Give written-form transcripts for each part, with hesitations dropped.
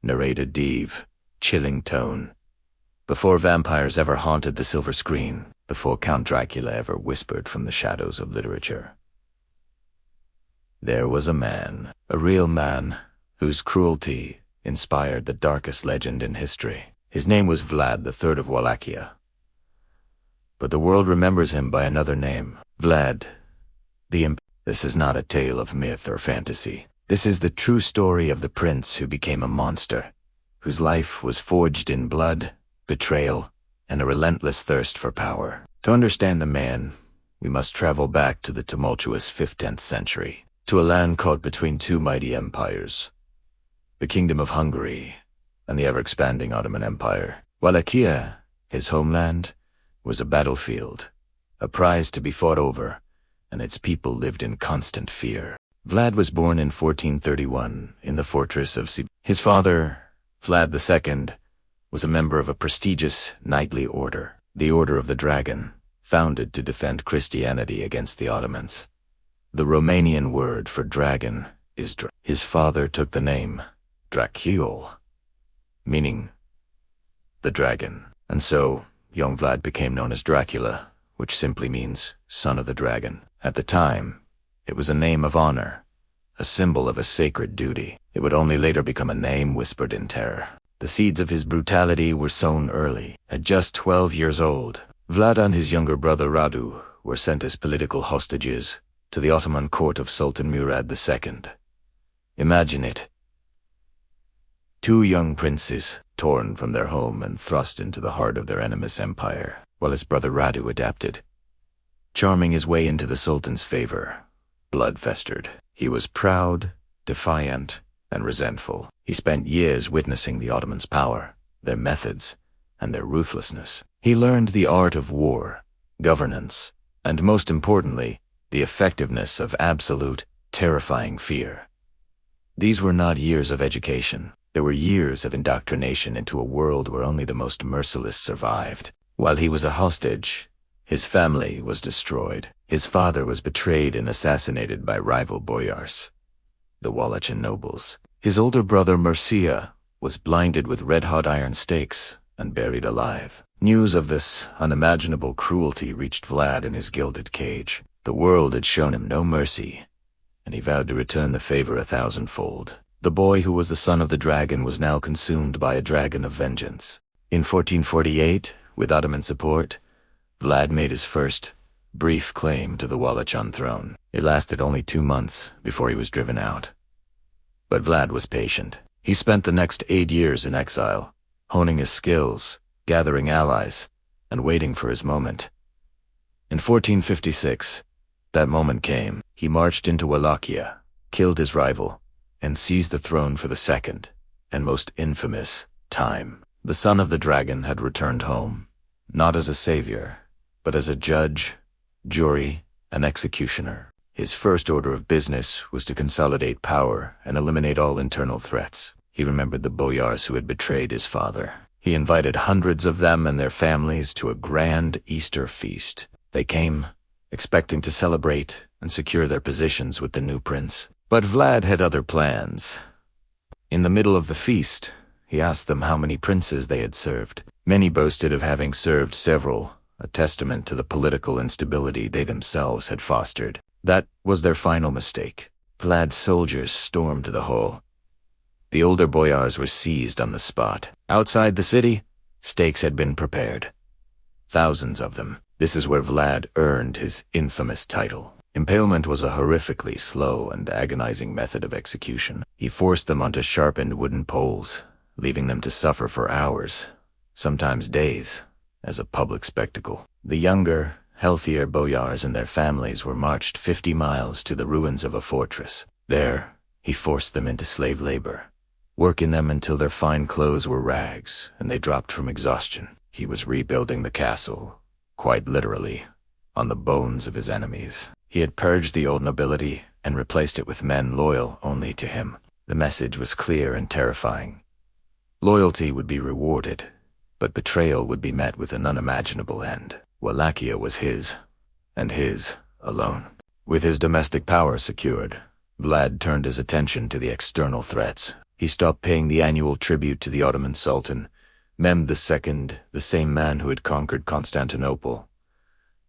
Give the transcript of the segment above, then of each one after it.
narrated Dave, chilling tone. Before vampires ever haunted the silver screen, before Count Dracula ever whispered from the shadows of literature. There was a man, a real man, whose cruelty inspired the darkest legend in history. His name was Vlad III of Wallachia. But the world remembers him by another name, Vlad the Impaler. This is not a tale of myth or fantasy. This is the true story of the prince who became a monster, whose life was forged in blood, betrayal, and a relentless thirst for power. To understand the man, we must travel back to the tumultuous 15th century, to a land caught between two mighty empires, the Kingdom of Hungary and the ever-expanding Ottoman Empire. Wallachia, his homeland, was a battlefield, a prize to be fought over, and its people lived in constant fear. Vlad was born in 1431 in the fortress of Sib. His father, Vlad II, was a member of a prestigious knightly order, the Order of the Dragon, founded to defend Christianity against the Ottomans. The Romanian word for dragon is His father took the name Dracula, meaning the dragon, and so young Vlad became known as Dracula, which simply means son of the dragon. At the time, it was a name of honor, a symbol of a sacred duty. It would only later become a name whispered in terror. The seeds of his brutality were sown early. At just 12 years old, Vlad and his younger brother Radu were sent as political hostages to the Ottoman court of Sultan Murad II. Imagine it. Two young princes, torn from their home and thrust into the heart of their enemy's empire, while his brother Radu adapted, charming his way into the Sultan's favor. Blood festered. He was proud, defiant, and resentful. He spent years witnessing the Ottomans' power, their methods, and their ruthlessness. He learned the art of war, governance, and most importantly, the effectiveness of absolute, terrifying fear. These were not years of education. They were years of indoctrination into a world where only the most merciless survived. While he was a hostage, his family was destroyed. His father was betrayed and assassinated by rival boyars, the Wallachia nobles. His older brother Mircea was blinded with red-hot iron stakes and buried alive. News of this unimaginable cruelty reached Vlad in his gilded cage. The world had shown him no mercy, and he vowed to return the favor 1,000-fold. The boy who was the son of the dragon was now consumed by a dragon of vengeance. In 1448, with Ottoman support, Vlad made his first, brief claim to the Wallachia throne. It lasted only 2 months before he was driven out. But Vlad was patient. He spent the next 8 years in exile, honing his skills, gathering allies, and waiting for his moment. In 1456, that moment came. He marched into Wallachia, killed his rival, and seized the throne for the second, and most infamous, time. The son of the dragon had returned home, not as a savior, but as a judge, jury, and executioner. His first order of business was to consolidate power and eliminate all internal threats. He remembered the boyars who had betrayed his father. He invited hundreds of them and their families to a grand Easter feast. They came, expecting to celebrate and secure their positions with the new prince. But Vlad had other plans. In the middle of the feast, he asked them how many princes they had served. Many boasted of having served several, a testament to the political instability they themselves had fostered. That was their final mistake. Vlad's soldiers stormed the hall. The older boyars were seized on the spot. Outside the city, stakes had been prepared. Thousands of them. This is where Vlad earned his infamous title. Impalement was a horrifically slow and agonizing method of execution. He forced them onto sharpened wooden poles, leaving them to suffer for hours, sometimes days, as a public spectacle. The younger, healthier boyars and their families were marched 50 miles to the ruins of a fortress. There, he forced them into slave labor, working them until their fine clothes were rags and they dropped from exhaustion. He was rebuilding the castle, quite literally, on the bones of his enemies. He had purged the old nobility and replaced it with men loyal only to him. The message was clear and terrifying. Loyalty would be rewarded, but betrayal would be met with an unimaginable end. Wallachia was his, and his alone. With his domestic power secured, Vlad turned his attention to the external threats. He stopped paying the annual tribute to the Ottoman Sultan, Mehmed II, the same man who had conquered Constantinople.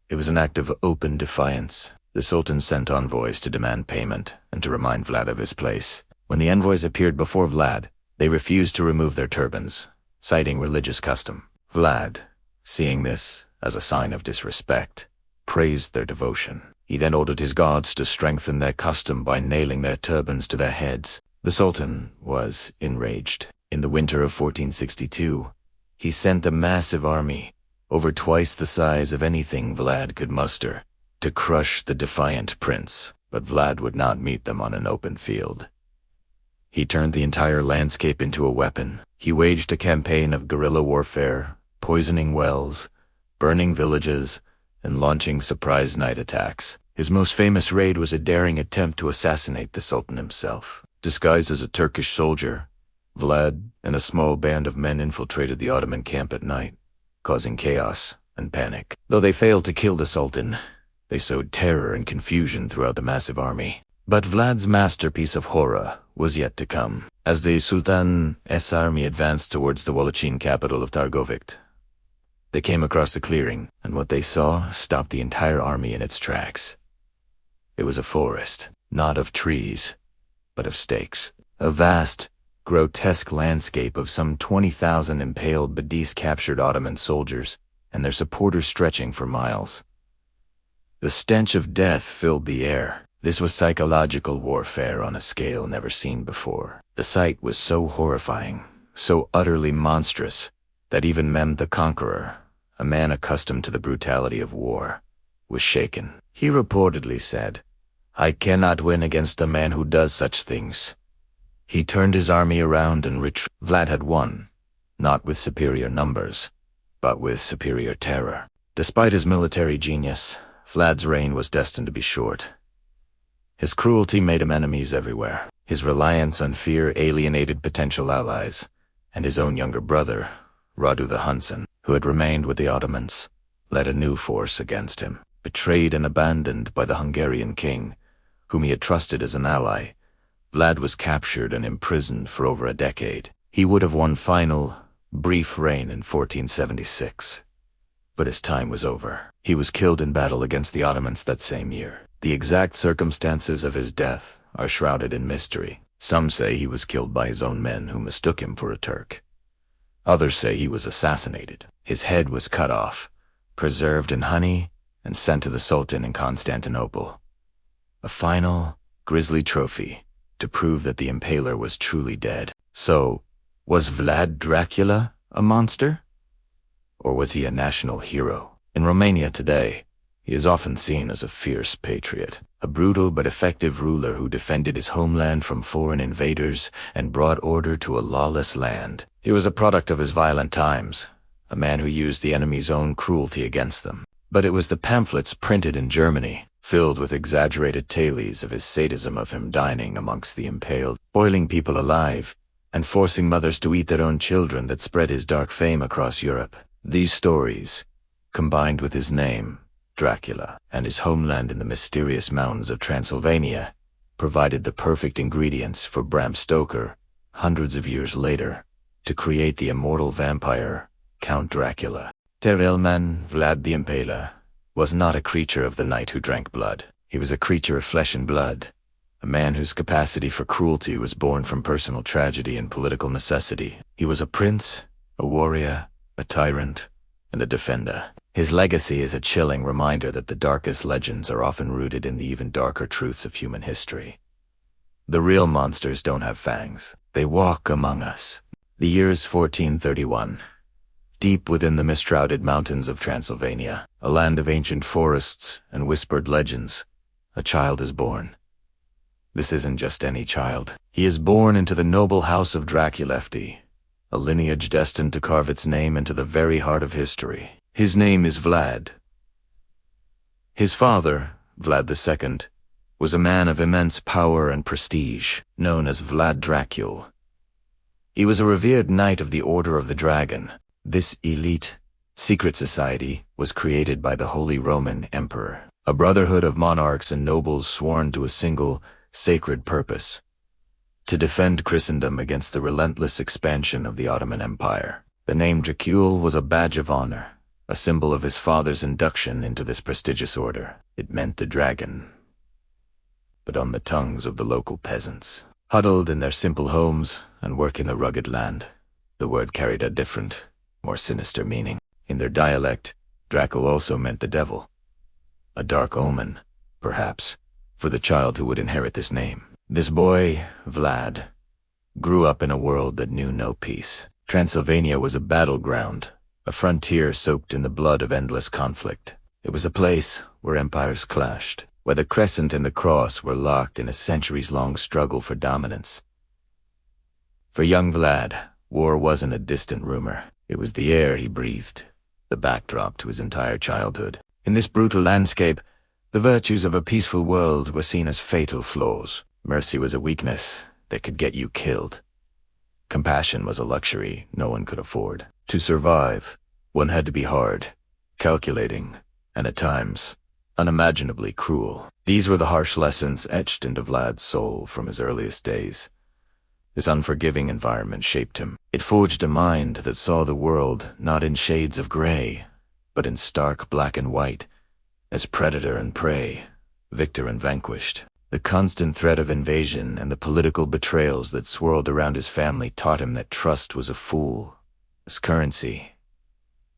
It was an act of open defiance. The Sultan sent envoys to demand payment and to remind Vlad of his place. When the envoys appeared before Vlad, they refused to remove their turbans, citing religious custom. Vlad, seeing this as a sign of disrespect, praised their devotion. He then ordered his guards to strengthen their custom by nailing their turbans to their heads. The Sultan was enraged. In the winter of 1462, he sent a massive army, over twice the size of anything Vlad could muster, to crush the defiant prince. But Vlad would not meet them on an open field. He turned the entire landscape into a weapon. He waged a campaign of guerrilla warfare, poisoning wells, burning villages, and launching surprise night attacks. His most famous raid was a daring attempt to assassinate the Sultan himself. Disguised as a Turkish soldier, Vlad and a small band of men infiltrated the Ottoman camp at night, causing chaos and panic. Though they failed to kill the Sultan, they sowed terror and confusion throughout the massive army. But Vlad's masterpiece of horror was yet to come. As the Sultan's army advanced towards the Wallachian capital of Targovik, they came across a clearing, and what they saw stopped the entire army in its tracks. It was a forest, not of trees, but of stakes. A vast, grotesque landscape of some 20,000 impaled Badis-captured Ottoman soldiers and their supporters stretching for miles. The stench of death filled the air. This was psychological warfare on a scale never seen before. The sight was so horrifying, so utterly monstrous, that even Mehmed the Conqueror, a man accustomed to the brutality of war, was shaken. He reportedly said, "I cannot win against a man who does such things." He turned his army around and retreated. Vlad had won, not with superior numbers, but with superior terror. Despite his military genius, Vlad's reign was destined to be short. His cruelty made him enemies everywhere. His reliance on fear alienated potential allies, and his own younger brother, Radu the Hunson, who had remained with the Ottomans, led a new force against him. Betrayed and abandoned by the Hungarian king, whom he had trusted as an ally, Vlad was captured and imprisoned for over a decade. He would have won final, brief reign in 1476. But his time was over. He was killed in battle against the Ottomans that same year. The exact circumstances of his death are shrouded in mystery. Some say he was killed by his own men who mistook him for a Turk. Others say he was assassinated. His head was cut off, preserved in honey, and sent to the Sultan in Constantinople. A final, grisly trophy to prove that the Impaler was truly dead. So, was Vlad Dracula a monster? Or was he a national hero? In Romania today, he is often seen as a fierce patriot, a brutal but effective ruler who defended his homeland from foreign invaders and brought order to a lawless land. He was a product of his violent times, a man who used the enemy's own cruelty against them. But it was the pamphlets printed in Germany, filled with exaggerated tales of his sadism of him dining amongst the impaled, boiling people alive, and forcing mothers to eat their own children that spread his dark fame across Europe. These stories, combined with his name, Dracula, and his homeland in the mysterious mountains of Transylvania, provided the perfect ingredients for Bram Stoker, hundreds of years later, to create the immortal vampire, Count Dracula. Terelman, Vlad the Impaler, was not a creature of the night who drank blood. He was a creature of flesh and blood, a man whose capacity for cruelty was born from personal tragedy and political necessity. He was a prince, a warrior, a tyrant, and a defender. His legacy is a chilling reminder that the darkest legends are often rooted in the even darker truths of human history. The real monsters don't have fangs. They walk among us. The year is 1431. Deep within the mist-shrouded mountains of Transylvania, a land of ancient forests and whispered legends, a child is born. This isn't just any child. He is born into the noble house of Draculefti, a lineage destined to carve its name into the very heart of history. His name is Vlad. His father, Vlad II, was a man of immense power and prestige, known as Vlad Dracula. He was a revered knight of the Order of the Dragon. This elite, secret society was created by the Holy Roman Emperor, a brotherhood of monarchs and nobles sworn to a single, sacred purpose: to defend Christendom against the relentless expansion of the Ottoman Empire. The name Dracula was a badge of honor, a symbol of his father's induction into this prestigious order. It meant a dragon, but on the tongues of the local peasants, huddled in their simple homes and working the rugged land, the word carried a different, more sinister meaning. In their dialect, Dracula also meant the devil, a dark omen, perhaps, for the child who would inherit this name. This boy, Vlad, grew up in a world that knew no peace. Transylvania was a battleground, a frontier soaked in the blood of endless conflict. It was a place where empires clashed, where the crescent and the cross were locked in a centuries-long struggle for dominance. For young Vlad, war wasn't a distant rumor. It was the air he breathed, the backdrop to his entire childhood. In this brutal landscape, the virtues of a peaceful world were seen as fatal flaws. Mercy was a weakness that could get you killed. Compassion was a luxury no one could afford. To survive, one had to be hard, calculating, and at times, unimaginably cruel. These were the harsh lessons etched into Vlad's soul from his earliest days. This unforgiving environment shaped him. It forged a mind that saw the world not in shades of gray, but in stark black and white, as predator and prey, victor and vanquished. The constant threat of invasion and the political betrayals that swirled around his family taught him that trust was a fool. As currency,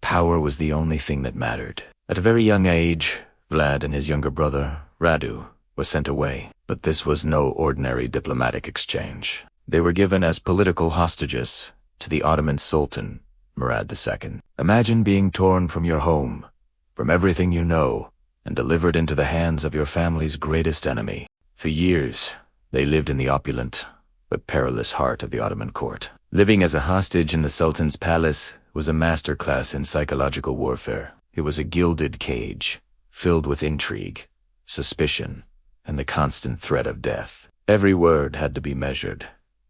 power was the only thing that mattered. At a very young age, Vlad and his younger brother, Radu, were sent away. But this was no ordinary diplomatic exchange. They were given as political hostages to the Ottoman Sultan, Murad II. Imagine being torn from your home, from everything you know, and delivered into the hands of your family's greatest enemy. For years, they lived in the opulent but perilous heart of the Ottoman court. Living as a hostage in the Sultan's palace was a masterclass in psychological warfare. It was a gilded cage, filled with intrigue, suspicion, and the constant threat of death. Every word had to be measured,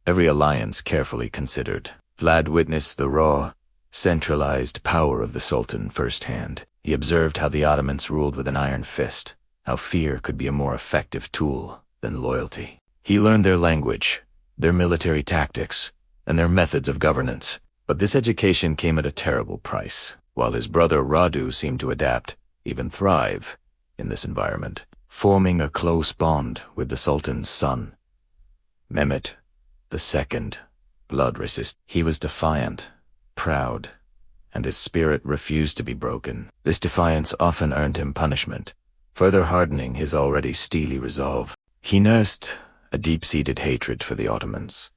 every alliance carefully considered. Vlad witnessed the raw, centralized power of the Sultan firsthand. He observed how the Ottomans ruled with an iron fist, how fear could be a more effective tool than loyalty. He learned their language, their military tactics, and their methods of governance. But this education came at a terrible price. While his brother Radu seemed to adapt, even thrive, in this environment, forming a close bond with the Sultan's son, Mehmet II, blood resist. He was defiant, proud, and his spirit refused to be broken. This defiance often earned him punishment, further hardening his already steely resolve. He nursed a deep-seated hatred for the Ottomans,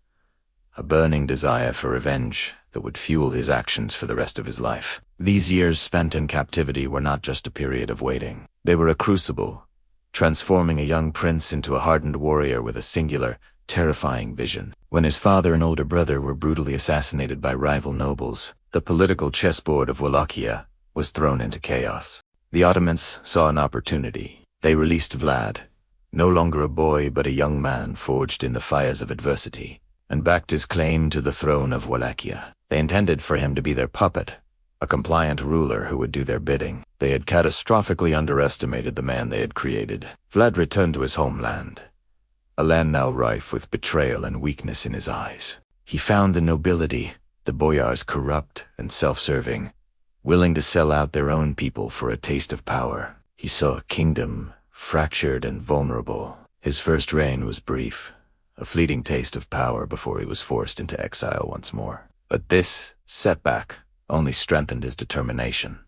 a burning desire for revenge that would fuel his actions for the rest of his life. These years spent in captivity were not just a period of waiting. They were a crucible, transforming a young prince into a hardened warrior with a singular, terrifying vision. When his father and older brother were brutally assassinated by rival nobles, the political chessboard of Wallachia was thrown into chaos. The Ottomans saw an opportunity. They released Vlad, no longer a boy but a young man forged in the fires of adversity, and backed his claim to the throne of Wallachia. They intended for him to be their puppet, a compliant ruler who would do their bidding. They had catastrophically underestimated the man they had created. Vlad returned to his homeland, a land now rife with betrayal and weakness in his eyes. He found the nobility, the boyars corrupt and self-serving, willing to sell out their own people for a taste of power. He saw a kingdom fractured and vulnerable. His first reign was brief, a fleeting taste of power before he was forced into exile once more. But this setback only strengthened his determination.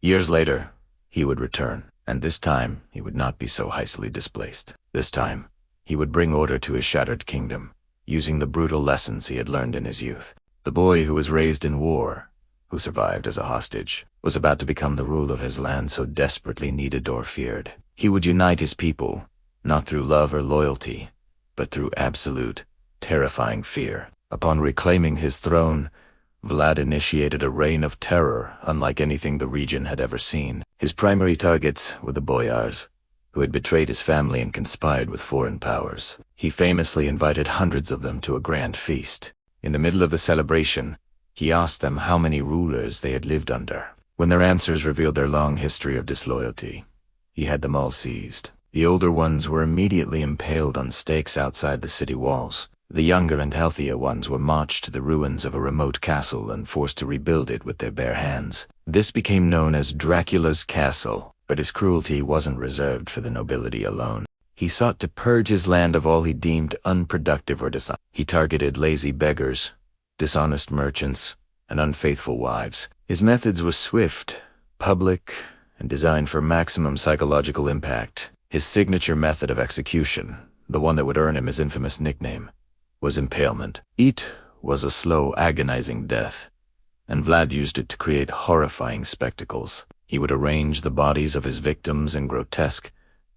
Years later, he would return, and this time he would not be so hastily displaced. This time, he would bring order to his shattered kingdom, using the brutal lessons he had learned in his youth. The boy who was raised in war, who survived as a hostage, was about to become the ruler his land so desperately needed or feared. He would unite his people, not through love or loyalty, but through absolute, terrifying fear. Upon reclaiming his throne, Vlad initiated a reign of terror unlike anything the region had ever seen. His primary targets were the boyars, who had betrayed his family and conspired with foreign powers. He famously invited hundreds of them to a grand feast. In the middle of the celebration, he asked them how many rulers they had lived under. When their answers revealed their long history of disloyalty, he had them all seized. The older ones were immediately impaled on stakes outside the city walls. The younger and healthier ones were marched to the ruins of a remote castle and forced to rebuild it with their bare hands. This became known as Dracula's castle, but his cruelty wasn't reserved for the nobility alone. He sought to purge his land of all he deemed unproductive or dishonest. He targeted lazy beggars, dishonest merchants, and unfaithful wives. His methods were swift, public, and designed for maximum psychological impact. His signature method of execution, the one that would earn him his infamous nickname, was impalement. It was a slow, agonizing death, and Vlad used it to create horrifying spectacles. He would arrange the bodies of his victims in grotesque,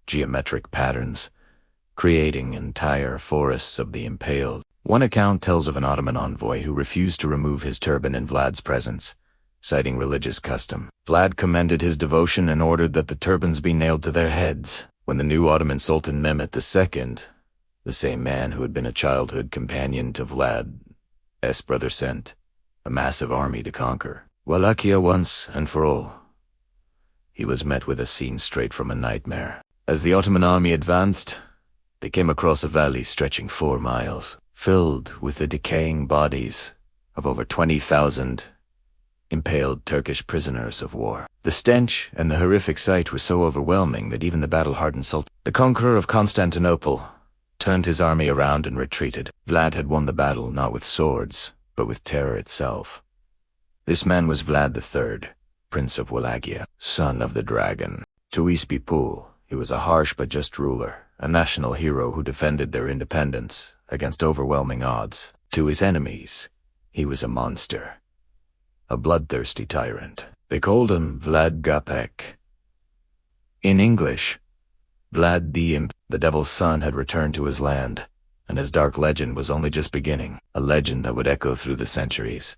geometric patterns, creating entire forests of the impaled. One account tells of an Ottoman envoy who refused to remove his turban in Vlad's presence, citing religious custom. Vlad commended his devotion and ordered that the turbans be nailed to their heads. When the new Ottoman Sultan Mehmet II, the same man who had been a childhood companion to Vlad's brother, sent a massive army to conquer Wallachia once and for all, he was met with a scene straight from a nightmare. As the Ottoman army advanced, they came across a valley stretching 4 miles, filled with the decaying bodies of over 20,000 impaled Turkish prisoners of war. The stench and the horrific sight were so overwhelming that even the battle-hardened Sultan, the conqueror of Constantinople, turned his army around and retreated. Vlad had won the battle not with swords, but with terror itself. This man was Vlad III, Prince of Wallachia, son of the dragon. To his people, he was a harsh but just ruler, a national hero who defended their independence against overwhelming odds. To his enemies, he was a monster, a bloodthirsty tyrant. They called him Vlad Gapek. In English, Vlad the Impaler. The Devil's Son had returned to his land, and his dark legend was only just beginning, a legend that would echo through the centuries,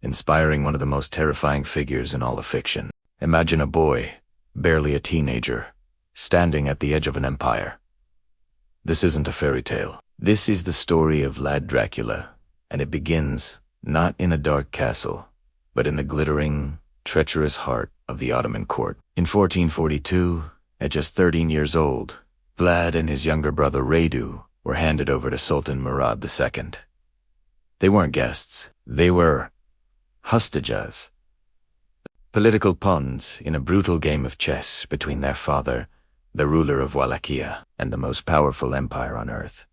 inspiring one of the most terrifying figures in all of fiction. Imagine a boy, barely a teenager, standing at the edge of an empire. This isn't a fairy tale. This is the story of Vlad Dracula, and it begins not in a dark castle, but in the glittering, treacherous heart of the Ottoman court. In 1442, at just 13 years old, Vlad and his younger brother Radu were handed over to Sultan Murad II. They weren't guests. They were hostages, political pawns in a brutal game of chess between their father, the ruler of Wallachia, and the most powerful empire on earth.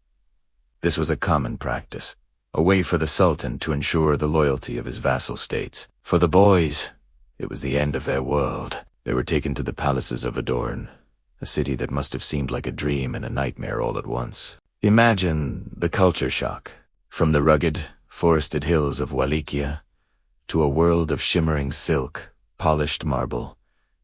This was a common practice, a way for the Sultan to ensure the loyalty of his vassal states. For the boys, it was the end of their world. They were taken to the palaces of Adorn, a city that must have seemed like a dream and a nightmare all at once. Imagine the culture shock. From the rugged, forested hills of Wallachia to a world of shimmering silk, polished marble,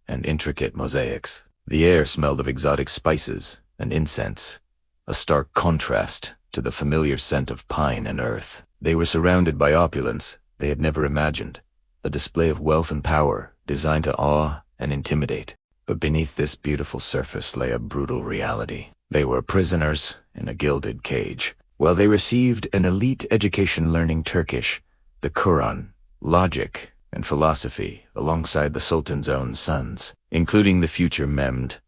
and intricate mosaics. The air smelled of exotic spices and incense, a stark contrast to the familiar scent of pine and earth. They were surrounded by opulence they had never imagined, a display of wealth and power designed to awe and intimidate. But beneath this beautiful surface lay a brutal reality. They were prisoners in a gilded cage. While they received an elite education learning Turkish, the Quran, logic, and philosophy alongside the Sultan's own sons, including the future Mehmed,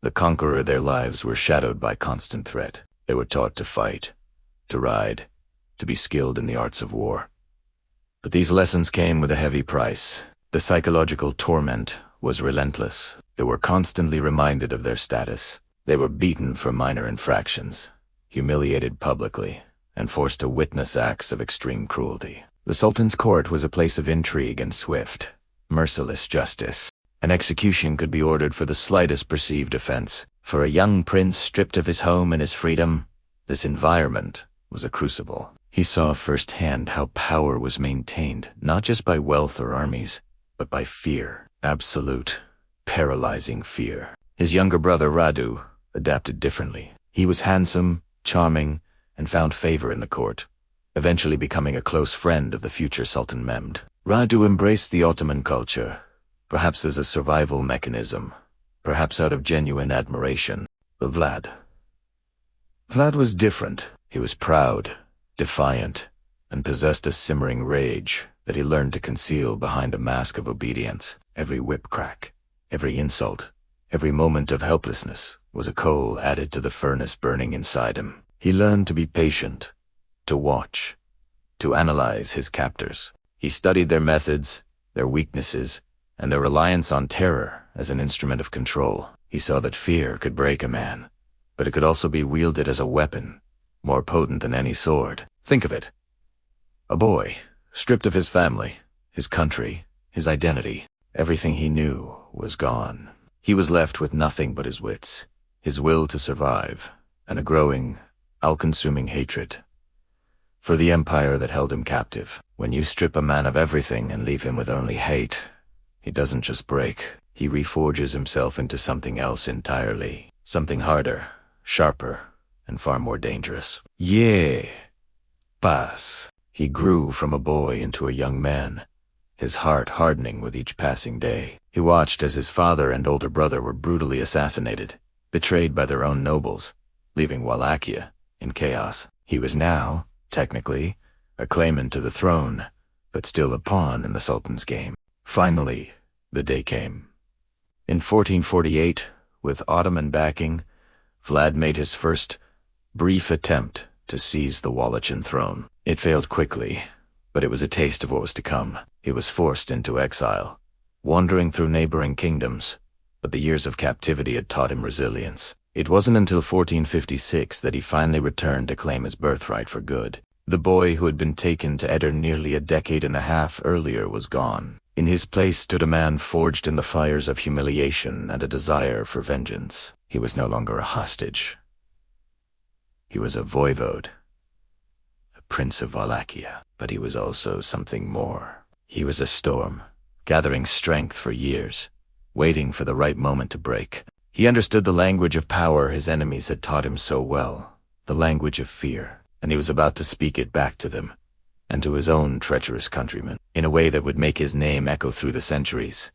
the conqueror, their lives were shadowed by constant threat. They were taught to fight, to ride, to be skilled in the arts of war. But these lessons came with a heavy price. The psychological torment was relentless. They were constantly reminded of their status. They were beaten for minor infractions, humiliated publicly, and forced to witness acts of extreme cruelty. The Sultan's court was a place of intrigue and swift, merciless justice. An execution could be ordered for the slightest perceived offense. For a young prince stripped of his home and his freedom, this environment was a crucible. He saw firsthand how power was maintained not just by wealth or armies, but by fear. Absolute, paralyzing fear. His younger brother Radu adapted differently. He was handsome, charming, and found favor in the court, eventually becoming a close friend of the future Sultan Mehmed. Radu embraced the Ottoman culture, perhaps as a survival mechanism, perhaps out of genuine admiration. But Vlad was different. He was proud, defiant, and possessed a simmering rage that he learned to conceal behind a mask of obedience. Every whip crack, every insult, every moment of helplessness was a coal added to the furnace burning inside him. He learned to be patient, to watch, to analyze his captors. He studied their methods, their weaknesses, and their reliance on terror as an instrument of control. He saw that fear could break a man, but it could also be wielded as a weapon, more potent than any sword. Think of it. A boy, stripped of his family, his country, his identity. Everything he knew was gone. He was left with nothing but his wits, his will to survive, and a growing, all-consuming hatred for the empire that held him captive. When you strip a man of everything and leave him with only hate, he doesn't just break. He reforges himself into something else entirely. Something harder, sharper, and far more dangerous. Paz. He grew from a boy into a young man, his heart hardening with each passing day. He watched as his father and older brother were brutally assassinated, betrayed by their own nobles, leaving Wallachia in chaos. He was now, technically, a claimant to the throne, but still a pawn in the Sultan's game. Finally, the day came. In 1448, with Ottoman backing, Vlad made his first, brief attempt to seize the Wallachian throne. It failed quickly, but it was a taste of what was to come. He was forced into exile, wandering through neighboring kingdoms, but the years of captivity had taught him resilience. It wasn't until 1456 that he finally returned to claim his birthright for good. The boy who had been taken to Eder nearly a decade and a half earlier was gone. In his place stood a man forged in the fires of humiliation and a desire for vengeance. He was no longer a hostage. He was a voivode, a prince of Wallachia, but he was also something more. He was a storm, gathering strength for years, waiting for the right moment to break. He understood the language of power his enemies had taught him so well, the language of fear, and he was about to speak it back to them, and to his own treacherous countrymen, in a way that would make his name echo through the centuries,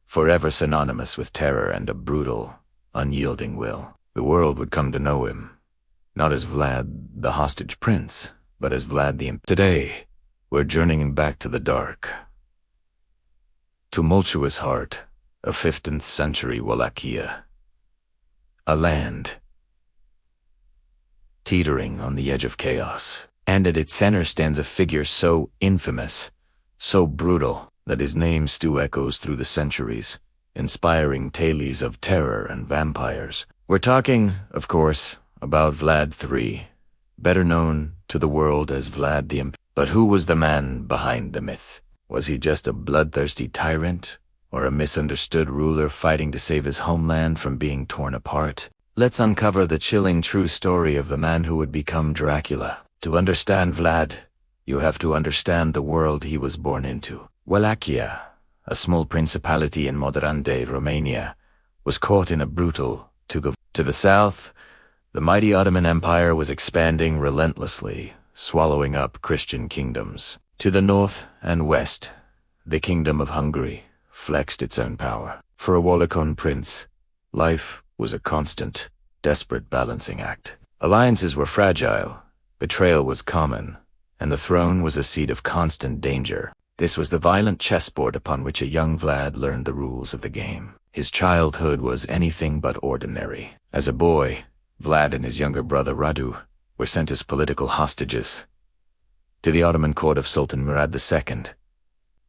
forever synonymous with terror and a brutal, unyielding will. The world would come to know him, not as Vlad the hostage prince, but as Vlad the Impaler. Today, we're journeying back to the dark, tumultuous heart of 15th century Wallachia, a land teetering on the edge of chaos, and at its center stands a figure so infamous, so brutal, that his name still echoes through the centuries, inspiring tales of terror and vampires. We're talking, of course, about Vlad III, better known to the world as Vlad the Impaler. But who was the man behind the myth? Was he just a bloodthirsty tyrant, or a misunderstood ruler fighting to save his homeland from being torn apart? Let's uncover the chilling true story of the man who would become Dracula. To understand Vlad, you have to understand the world he was born into. Wallachia, a small principality in modern-day Romania, was caught in a brutal tug of war. To the south, the mighty Ottoman Empire was expanding relentlessly, swallowing up Christian kingdoms. To the north and west, the Kingdom of Hungary flexed its own power. For a Wallachian prince, life was a constant, desperate balancing act. Alliances were fragile, betrayal was common, and the throne was a seat of constant danger. This was the violent chessboard upon which a young Vlad learned the rules of the game. His childhood was anything but ordinary. As a boy, Vlad and his younger brother Radu were sent as political hostages to the Ottoman court of Sultan Murad II.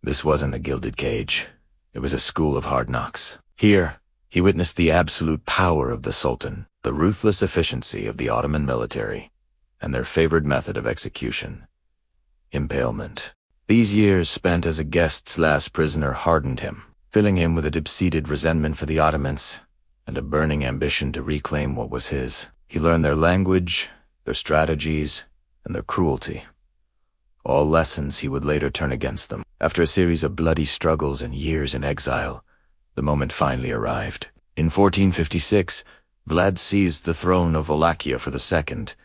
This wasn't a gilded cage. It was a school of hard knocks. Here, he witnessed the absolute power of the Sultan, the ruthless efficiency of the Ottoman military, and their favored method of execution: impalement. These years spent as a guest's last prisoner hardened him, filling him with a deep-seated resentment for the Ottomans and a burning ambition to reclaim what was his. He learned their language, their strategies, and their cruelty, all lessons he would later turn against them. After a series of bloody struggles and years in exile, the moment finally arrived. In 1456, Vlad seized the throne of Wallachia for the second,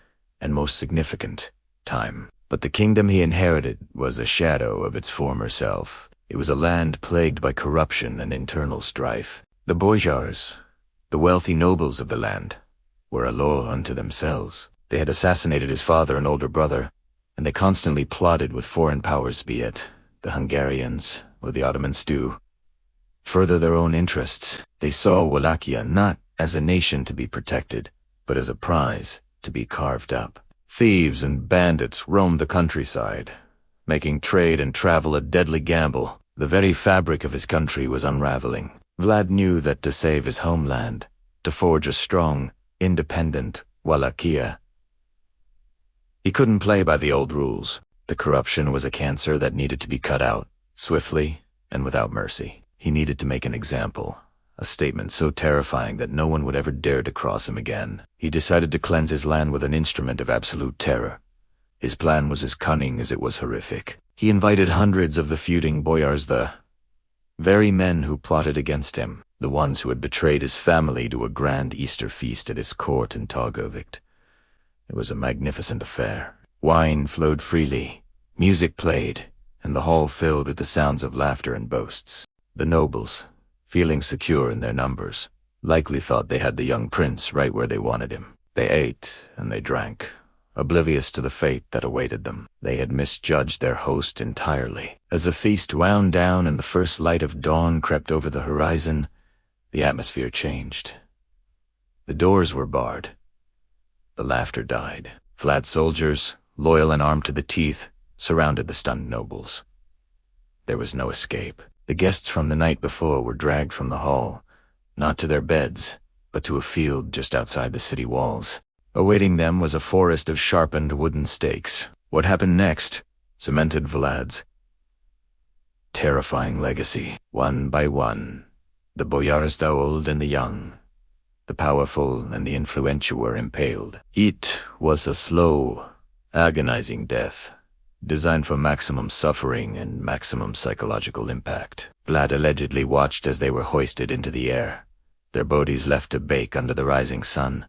and most significant, time. But the kingdom he inherited was a shadow of its former self. It was a land plagued by corruption and internal strife. The boyars, the wealthy nobles of the land, were a law unto themselves. They had assassinated his father and older brother, and they constantly plotted with foreign powers, be it the Hungarians or the Ottomans, to further their own interests. They saw Wallachia not as a nation to be protected, but as a prize to be carved up. Thieves and bandits roamed the countryside, making trade and travel a deadly gamble. The very fabric of his country was unraveling. Vlad knew that to save his homeland, to forge a strong, independent Wallachia, he couldn't play by the old rules. The corruption was a cancer that needed to be cut out, swiftly and without mercy. He needed to make an example, a statement so terrifying that no one would ever dare to cross him again. He decided to cleanse his land with an instrument of absolute terror. His plan was as cunning as it was horrific. He invited hundreds of the feuding boyars, the very men who plotted against him, the ones who had betrayed his family, to a grand Easter feast at his court in Targovik. It was a magnificent affair. Wine flowed freely, music played, and the hall filled with the sounds of laughter and boasts. The nobles, feeling secure in their numbers, likely thought they had the young prince right where they wanted him. They ate and they drank, oblivious to the fate that awaited them. They had misjudged their host entirely. As the feast wound down and the first light of dawn crept over the horizon, the atmosphere changed. The doors were barred. The laughter died. Flat soldiers, loyal and armed to the teeth, surrounded the stunned nobles. There was no escape. The guests from the night before were dragged from the hall, not to their beds, but to a field just outside the city walls. Awaiting them was a forest of sharpened wooden stakes. What happened next cemented Vlad's terrifying legacy. One by one, the boyars, the old and the young, the powerful and the influential, were impaled. It was a slow, agonizing death, designed for maximum suffering and maximum psychological impact. Vlad allegedly watched as they were hoisted into the air, their bodies left to bake under the rising sun,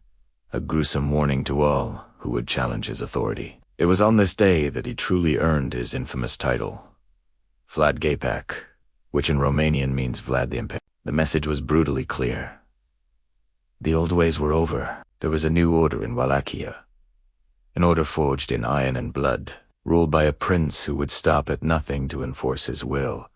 a gruesome warning to all who would challenge his authority. It was on this day that he truly earned his infamous title, Vlad Gapak, which in Romanian means Vlad the Impaler. The message was brutally clear. The old ways were over. There was a new order in Wallachia, an order forged in iron and blood, ruled by a prince who would stop at nothing to enforce his will.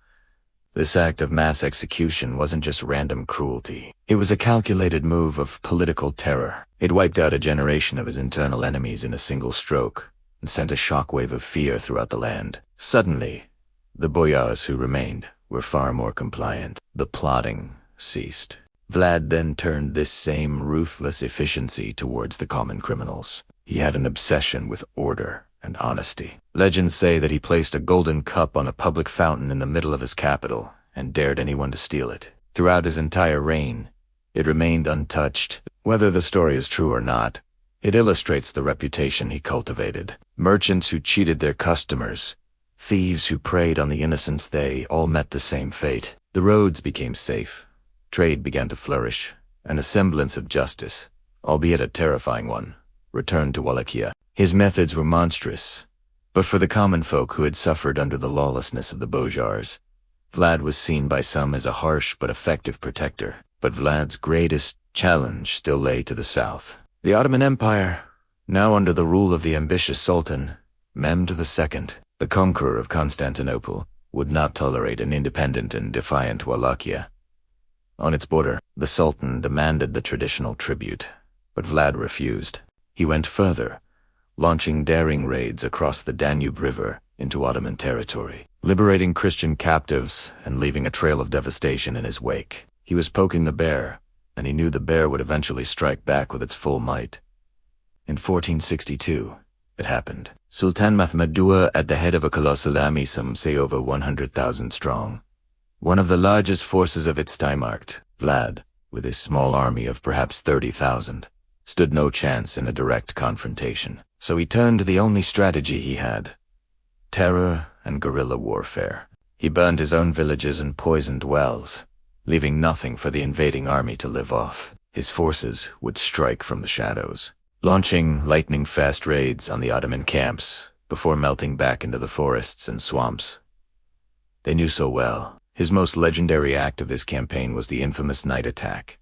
This act of mass execution wasn't just random cruelty. It was a calculated move of political terror. It wiped out a generation of his internal enemies in a single stroke and sent a shockwave of fear throughout the land. Suddenly, the boyars who remained were far more compliant. The plotting ceased. Vlad then turned this same ruthless efficiency towards the common criminals. He had an obsession with order and honesty. Legends say that he placed a golden cup on a public fountain in the middle of his capital and dared anyone to steal it. Throughout his entire reign, it remained untouched. Whether the story is true or not, it illustrates the reputation he cultivated. Merchants who cheated their customers, thieves who preyed on the innocents, they all met the same fate. The roads became safe, trade began to flourish, and a semblance of justice, albeit a terrifying one, returned to Wallachia. His methods were monstrous, but for the common folk who had suffered under the lawlessness of the boyars, Vlad was seen by some as a harsh but effective protector. But Vlad's greatest challenge still lay to the south. The Ottoman Empire, now under the rule of the ambitious Sultan, Mehmed II, the conqueror of Constantinople, would not tolerate an independent and defiant Wallachia. On its border, the Sultan demanded the traditional tribute, but Vlad refused. He went further, launching daring raids across the Danube River into Ottoman territory, liberating Christian captives and leaving a trail of devastation in his wake. He was poking the bear, and he knew the bear would eventually strike back with its full might. In 1462, it happened. Sultan Mehmed II, at the head of a colossal army, some say over 100,000 strong, one of the largest forces of its time, marked. Vlad, with his small army of perhaps 30,000, stood no chance in a direct confrontation. So he turned to the only strategy he had: terror and guerrilla warfare. He burned his own villages and poisoned wells, leaving nothing for the invading army to live off. His forces would strike from the shadows, launching lightning-fast raids on the Ottoman camps before melting back into the forests and swamps they knew so well. His most legendary act of this campaign was the infamous night attack.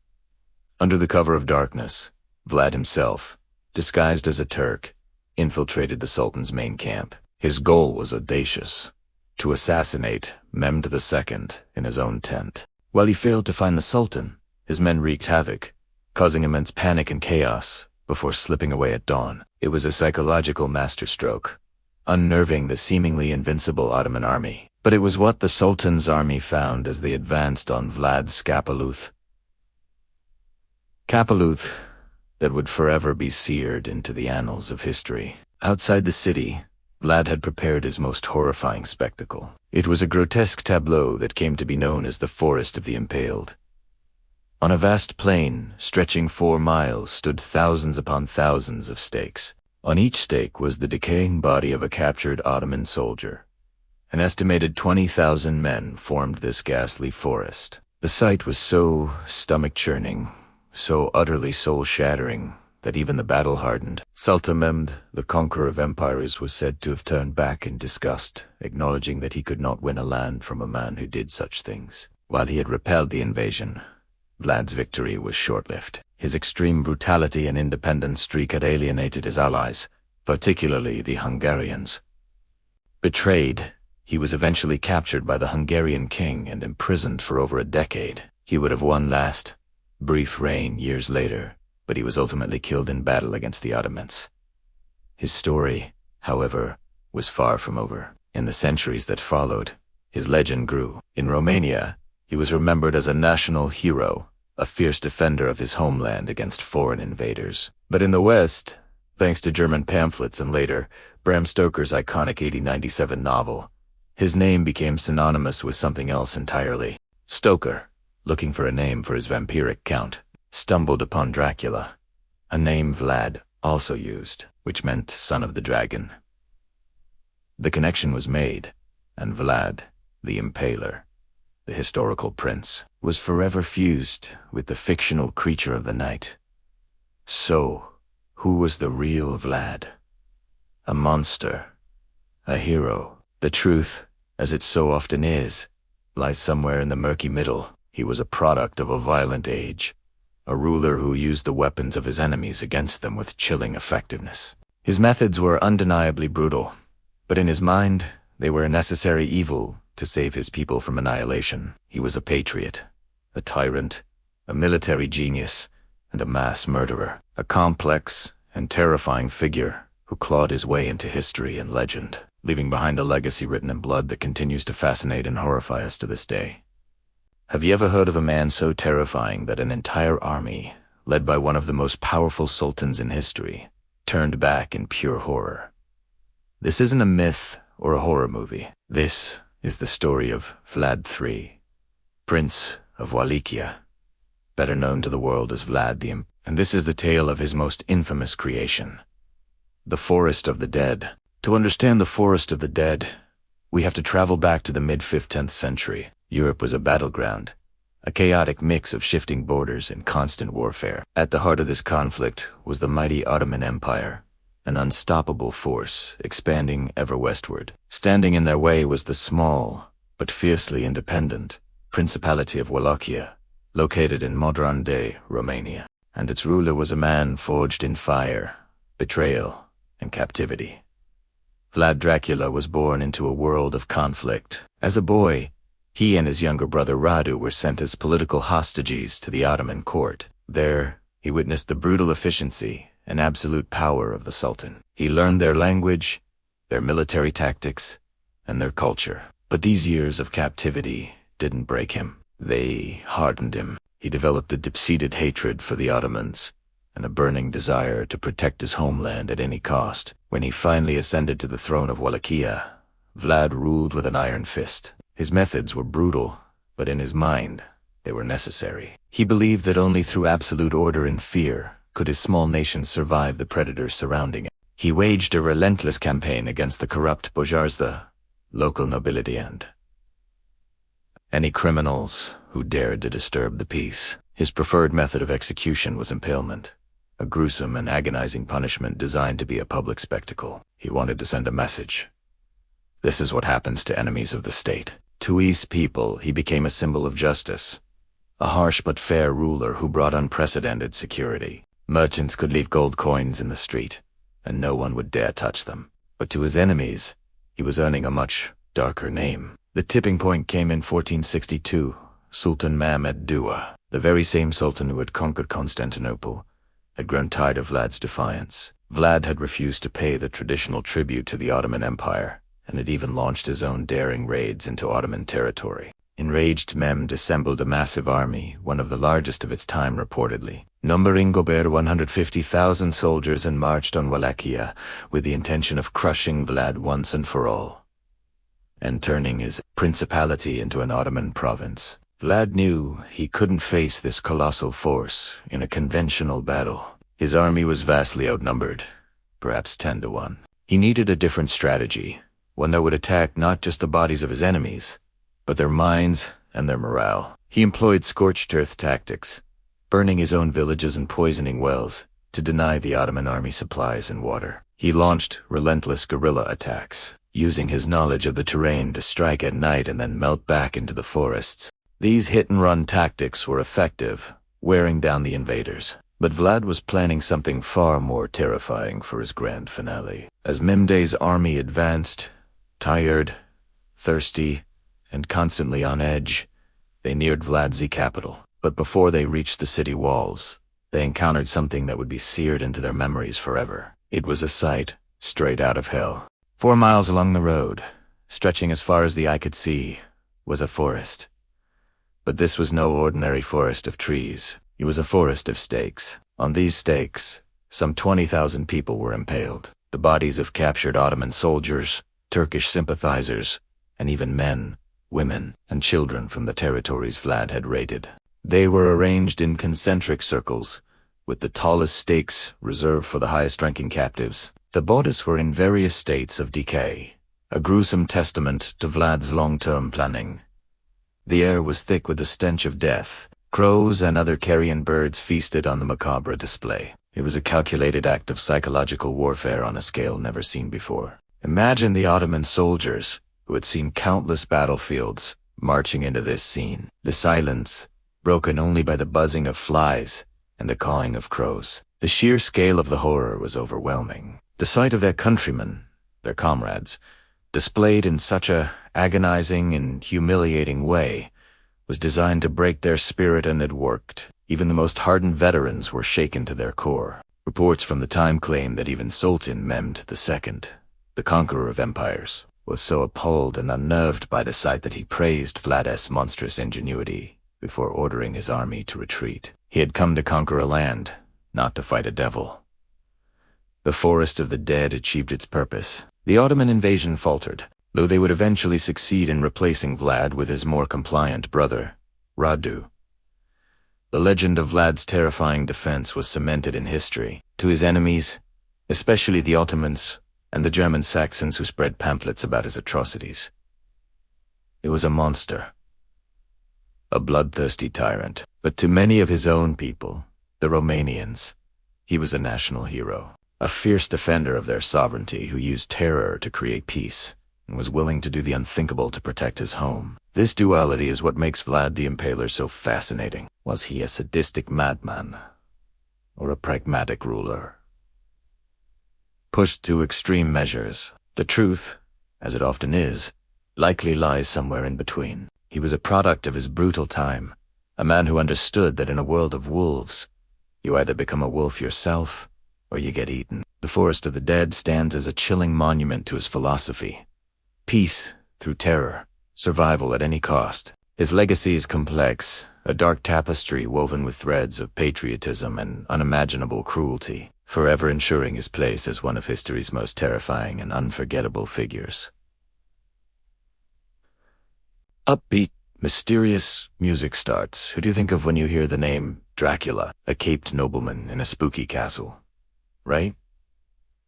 Under the cover of darkness, Vlad himself, disguised as a Turk, infiltrated the Sultan's main camp. His goal was audacious: to assassinate Mehmed II in his own tent. While he failed to find the Sultan, his men wreaked havoc, causing immense panic and chaos before slipping away at dawn. It was a psychological masterstroke, unnerving the seemingly invincible Ottoman army. But it was what the Sultan's army found as they advanced on Vlad's Kapaluth. Kapaluth that would forever be seared into the annals of history. Outside the city, Vlad had prepared his most horrifying spectacle. It was a grotesque tableau that came to be known as the Forest of the Impaled. On a vast plain, stretching 4 miles, stood thousands upon thousands of stakes. On each stake was the decaying body of a captured Ottoman soldier. An estimated 20,000 men formed this ghastly forest. The sight was so stomach-churning, so utterly soul-shattering, that even the battle-hardened Sultan Mehmed, the conqueror of empires, was said to have turned back in disgust, acknowledging that he could not win a land from a man who did such things. While he had repelled the invasion, Vlad's victory was short-lived. His extreme brutality and independent streak had alienated his allies, particularly the Hungarians. Betrayed, he was eventually captured by the Hungarian king and imprisoned for over a decade. He would have one last, brief reign years later, but he was ultimately killed in battle against the Ottomans. His story, however, was far from over. In the centuries that followed, his legend grew. In Romania, he was remembered as a national hero, a fierce defender of his homeland against foreign invaders. But in the West, thanks to German pamphlets and later Bram Stoker's iconic 1897 novel, his name became synonymous with something else entirely. Stoker, looking for a name for his vampiric count, stumbled upon Dracula, a name Vlad also used, which meant son of the dragon. The connection was made, and Vlad the Impaler, the historical prince, was forever fused with the fictional creature of the night. So, who was the real Vlad? A monster, a hero. The truth, as it so often is, lies somewhere in the murky middle. He was a product of a violent age, a ruler who used the weapons of his enemies against them with chilling effectiveness. His methods were undeniably brutal, but in his mind, they were a necessary evil to save his people from annihilation. He was a patriot, a tyrant, a military genius, and a mass murderer, a complex and terrifying figure who clawed his way into history and legend, leaving behind a legacy written in blood that continues to fascinate and horrify us to this day. Have you ever heard of a man so terrifying that an entire army, led by one of the most powerful sultans in history, turned back in pure horror? This isn't a myth or a horror movie. This is the story of Vlad III, Prince of Wallachia, better known to the world as Vlad the Impaler. And this is the tale of his most infamous creation, the Forest of the Dead. To understand the Forest of the Dead, we have to travel back to the mid-15th century. Europe was a battleground, a chaotic mix of shifting borders and constant warfare. At the heart of this conflict was the mighty Ottoman Empire, an unstoppable force expanding ever westward. Standing in their way was the small, but fiercely independent, Principality of Wallachia, located in modern-day Romania. And its ruler was a man forged in fire, betrayal, and captivity. Vlad Dracula was born into a world of conflict. As a boy, he and his younger brother Radu were sent as political hostages to the Ottoman court. There, he witnessed the brutal efficiency and absolute power of the Sultan. He learned their language, their military tactics, and their culture. But these years of captivity didn't break him. They hardened him. He developed a deep-seated hatred for the Ottomans and a burning desire to protect his homeland at any cost. When he finally ascended to the throne of Wallachia, Vlad ruled with an iron fist. His methods were brutal, but in his mind, they were necessary. He believed that only through absolute order and fear could his small nation survive the predators surrounding it. He waged a relentless campaign against the corrupt boyars, the local nobility, and any criminals who dared to disturb the peace. His preferred method of execution was impalement, a gruesome and agonizing punishment designed to be a public spectacle. He wanted to send a message. This is what happens to enemies of the state. To his people, he became a symbol of justice, a harsh but fair ruler who brought unprecedented security. Merchants could leave gold coins in the street, and no one would dare touch them. But to his enemies, he was earning a much darker name. The tipping point came in 1462. Sultan Mehmed II, The very same sultan who had conquered Constantinople had grown tired of Vlad's defiance. Vlad had refused to pay the traditional tribute to the Ottoman Empire, and had even launched his own daring raids into Ottoman territory. Enraged Mehmed assembled a massive army, one of the largest of its time reportedly, numbering over 150,000 soldiers, and marched on Wallachia with the intention of crushing Vlad once and for all, and turning his principality into an Ottoman province. Vlad knew he couldn't face this colossal force in a conventional battle. His army was vastly outnumbered, perhaps 10 to 1. He needed a different strategy, one that would attack not just the bodies of his enemies, but their minds and their morale. He employed scorched earth tactics, burning his own villages and poisoning wells to deny the Ottoman army supplies and water. He launched relentless guerrilla attacks, using his knowledge of the terrain to strike at night and then melt back into the forests. These hit-and-run tactics were effective, wearing down the invaders. But Vlad was planning something far more terrifying for his grand finale. As Mehmed's army advanced, tired, thirsty, and constantly on edge, they neared Vlad's capital. But before they reached the city walls, they encountered something that would be seared into their memories forever. It was a sight straight out of hell. 4 miles along the road, stretching as far as the eye could see, was a forest. But this was no ordinary forest of trees. It was a forest of stakes. On these stakes, some 20,000 people were impaled. The bodies of captured Ottoman soldiers, Turkish sympathizers, and even men, women, and children from the territories Vlad had raided. They were arranged in concentric circles, with the tallest stakes reserved for the highest-ranking captives. The bodies were in various states of decay, a gruesome testament to Vlad's long-term planning. The air was thick with the stench of death. Crows and other carrion birds feasted on the macabre display. It was a calculated act of psychological warfare on a scale never seen before. Imagine the Ottoman soldiers, who had seen countless battlefields, marching into this scene. The silence, broken only by the buzzing of flies and the cawing of crows. The sheer scale of the horror was overwhelming. The sight of their countrymen, their comrades, displayed in such a agonizing and humiliating way, was designed to break their spirit, and it worked. Even the most hardened veterans were shaken to their core. Reports from the time claim that even Sultan Mehmed II, the conqueror of empires, was so appalled and unnerved by the sight that he praised Vlad's monstrous ingenuity before ordering his army to retreat. He had come to conquer a land, not to fight a devil. The forest of the dead achieved its purpose. The Ottoman invasion faltered, though they would eventually succeed in replacing Vlad with his more compliant brother, Radu. The legend of Vlad's terrifying defense was cemented in history. To his enemies, especially the Ottomans and the German Saxons who spread pamphlets about his atrocities, it was a monster, a bloodthirsty tyrant. But to many of his own people, the Romanians, he was a national hero, a fierce defender of their sovereignty who used terror to create peace, and was willing to do the unthinkable to protect his home. This duality is what makes Vlad the Impaler so fascinating. Was he a sadistic madman, or a pragmatic ruler? Pushed to extreme measures, the truth, as it often is, likely lies somewhere in between. He was a product of his brutal time, a man who understood that in a world of wolves, you either become a wolf yourself, or you get eaten. The Forest of the Dead stands as a chilling monument to his philosophy. Peace through terror, survival at any cost. His legacy is complex, a dark tapestry woven with threads of patriotism and unimaginable cruelty, forever ensuring his place as one of history's most terrifying and unforgettable figures. Upbeat, mysterious music starts. Who do you think of when you hear the name Dracula, a caped nobleman in a spooky castle? Right?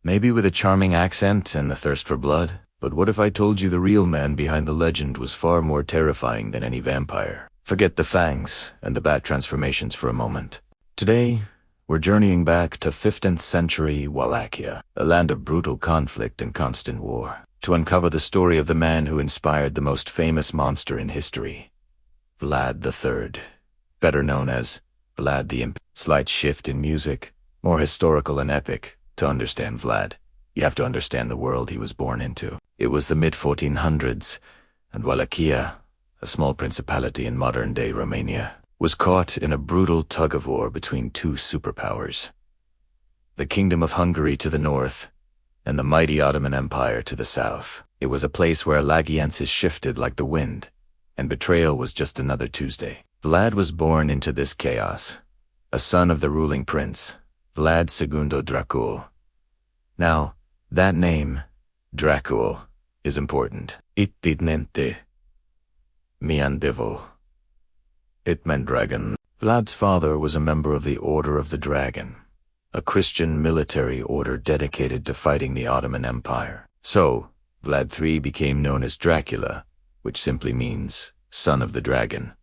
Maybe with a charming accent and a thirst for blood? But what if I told you the real man behind the legend was far more terrifying than any vampire? Forget the fangs and the bat transformations for a moment. Today, we're journeying back to 15th century Wallachia, a land of brutal conflict and constant war, to uncover the story of the man who inspired the most famous monster in history, Vlad III, better known as Vlad the Impaler. Slight shift in music, more historical and epic. To understand Vlad, you have to understand the world he was born into. It was the mid-1400s, and Wallachia, a small principality in modern-day Romania, was caught in a brutal tug-of-war between two superpowers. The Kingdom of Hungary to the north, and the mighty Ottoman Empire to the south. It was a place where alliances shifted like the wind, and betrayal was just another Tuesday. Vlad was born into this chaos, a son of the ruling prince, Vlad II Dracula. Now, that name, Dracula, is important. It meant devil. It meant dragon. Vlad's father was a member of the Order of the Dragon, a Christian military order dedicated to fighting the Ottoman Empire. So, Vlad III became known as Dracula, which simply means son of the dragon.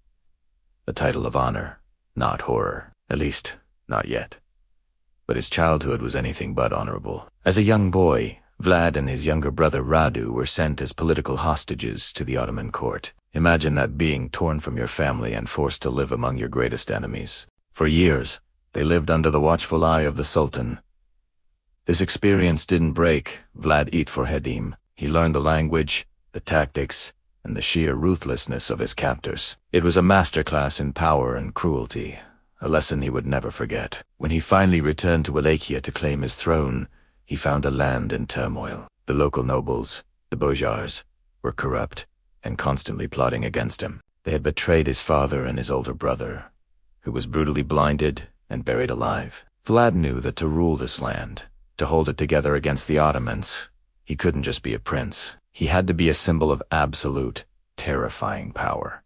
A title of honor, not horror. At least, not yet. But his childhood was anything but honorable. As a young boy, Vlad and his younger brother Radu were sent as political hostages to the Ottoman court. Imagine that, being torn from your family and forced to live among your greatest enemies. For years, they lived under the watchful eye of the Sultan. This experience didn't break Vlad for Hadim. He learned the language, the tactics, and the sheer ruthlessness of his captors. It was a masterclass in power and cruelty, a lesson he would never forget. When he finally returned to Wallachia to claim his throne, he found a land in turmoil. The local nobles, the boyars, were corrupt and constantly plotting against him. They had betrayed his father and his older brother, who was brutally blinded and buried alive. Vlad knew that to rule this land, to hold it together against the Ottomans, he couldn't just be a prince. He had to be a symbol of absolute, terrifying power.